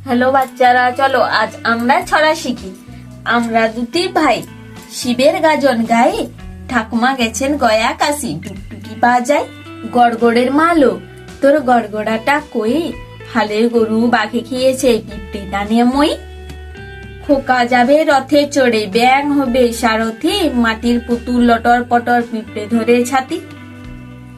Hello বাচ্চারা, চলো আজ আমরা ছড়া শিখি। আমরা দুটি ভাই শিবের গাজন গায়ে, ঠাকুমা গেছেন গয়া কাশি, টুকটুকি বাজায় গড়গড়ের মালো, তোর গড়গড়াটা কই, হালের গরু বাঘে খেয়েছে, পিঁপড়ে টানে মই। খোকা যাবে রথে চড়ে, ব্যাং হবে সারথি, মাটির পুতুল লটর পটর, পিঁপড়ে ধরে ছাতি।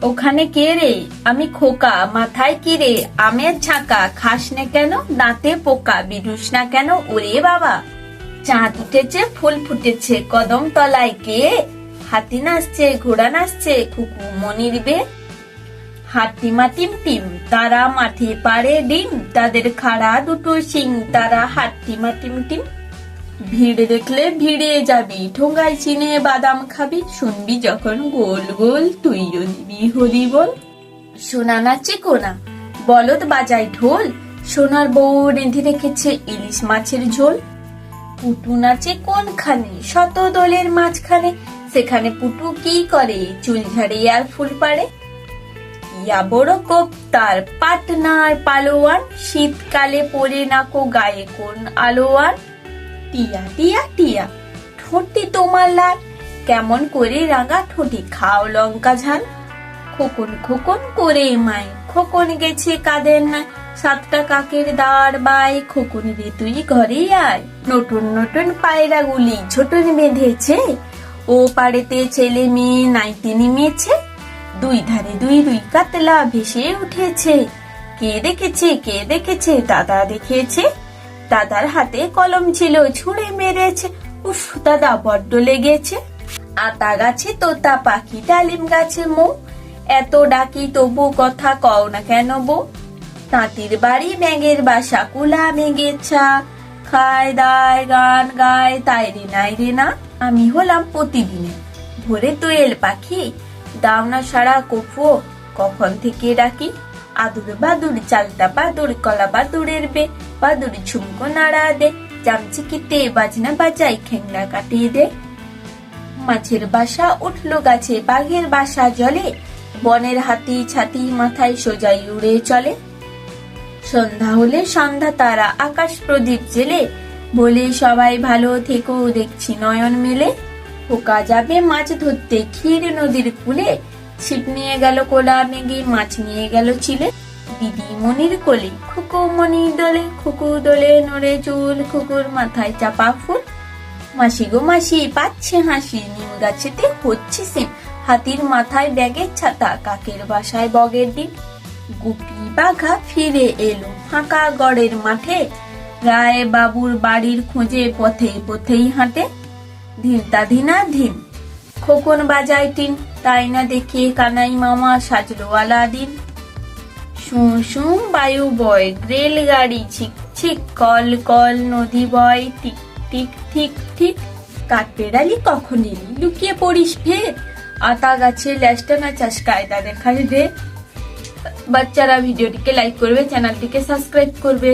ওখানে কে রে? আমি খোকা, মাথায় কি রে? আমের ঝাঁকা, খাস নে কেন? দাঁতে পোকা, বিডুস না কেন? ওরে বাবা! চাঁদ উঠেছে, ফুল ফুটেছে, কদম তলায় কে? হাতি নাচছে, ঘোড়া নাচছে, খুকু মনির বে। হাতিমা টিম টিম, তারা মাঠে পারে ডিম, তাদের খাড়া দুটো শিং, তারা হাতিমা টিম টিম। ভিড় দেখলে ভিড়ে যাবি, ঠোঙ্গায় চিনে বাদাম খাবি, শুনবি যখন গোল গোল তুইও দিবি হরি বল। সোনা নাচে কোনা, বলদ বাজায় ঢোল, সোনার বউ রেঁধে রেখেছে ইলিশ মাছের ঝোল। পুটু নাচে কোনখানে? শত দোলের মাঝখানে, সেখানে পুটু কি করে? চুল ঝাড়ে আর ফুল পাড়ে। ইয়া বড় কোপ তার পাটনার পালোয়ান, শীতকালে পরে নাকো গায়ে কোন আলোয়ান। টিয়া টিয়া টিয়া, ঠোঁটটি তোমার লাল, কেমন করে রাঙা ঠোঁটি, খাও লঙ্কা ঝাল। খোকন খোকন করে মায়, খোকন গেছে কাদের নাই, সাতটা কাকের দাঁড় বাই, খোকন রে তুই ঘরে আয়। নতুন নতুন পায়রা গুলি ছোটন বেঁধেছে, ও পাড়েতে ছেলে মেয়ে নাইতে নেমেছে, দুই ধারে দুই রুই কাতলা ভেসে উঠেছে। কে দেখেছে? কে দেখেছে? দাদা দেখেছে। দাদার হাতে কলম ছিল, ছুঁড়ে মেরেছে, উফ দাদা বড্ড লেগেছে। আতা গাছে তোতা পাখি, ডালিম গাছে মৌ, এত ডাকি তবু কথা কও না কেন বউ। তাঁতির বাড়ি ব্যাঙের বাসা, কুলা মেঘের ছা, খায় দায় গান গায় তাই রে নাই রে না। আমি হলাম প্রতিদিনে ভোরে দোয়েল পাখি, দাও না সারা কফু, কখন থেকে ডাকি। আদুর বাদুর চালতা বাদুর, কলা বাদুরের বে, বাদুর ঝুমকো নাড়া দে, চামচিকিতে বাজনা বাজাই, খেংনা কাটিয়ে দে। মাছের বাসা উঠলো গাছে, বাঘের বাসা জলে, বনের হাতি ছাতি মাথায় সোজাই উড়ে চলে। সন্ধ্যা হলে সন্ধ্যা তারা আকাশ প্রদীপ জেলে, বলে সবাই ভালো থেকো দেখছি নয়ন মেলে। খোকা যাবে মাছ ধরতে ক্ষীর নদীর কূলে, ছিপ নিয়ে গেল কোলা মেঘে, মাছ নিয়ে গেল চিলে। দিদিমণির কোলে খুকু মনি দোলে, খুকু দোলে নড়ে চুল, খুকুর মাথায় চাপা ফুল। মাসি গো মাসি পাচ্ছে হাসি, নিম গাছেতে হচ্ছে সিম, হাতির মাথায় ব্যাগের ছাতা, কাকের বাসায় বগের ডিম। গুপি বাঘা ফিরে এলো ফাঁকা গড়ের মাঠে, রায় বাবুর বাড়ির খোঁজে পথে পথেই হাঁটে। ধিনতা ধিনা ধিন, খোকন বাজায় টিন, তাই না দেখে কানাই মামা সাজলো আলাদিন। শু শু বায়ু বয়, রেলগাড়ি ছিক ছিক, কল কল নদী বয়, টিক টিক ঠিক ঠিক। কাঠবেড়ালি কখন এলি, লুকিয়ে পড়িস ফের, আতা গাছে ল্যাসটা নাচাস, কায়দা দেখাস রে। বাচ্চারা ভিডিওটিকে লাইক করবে, চ্যানেলটিকে সাবস্ক্রাইব করবে।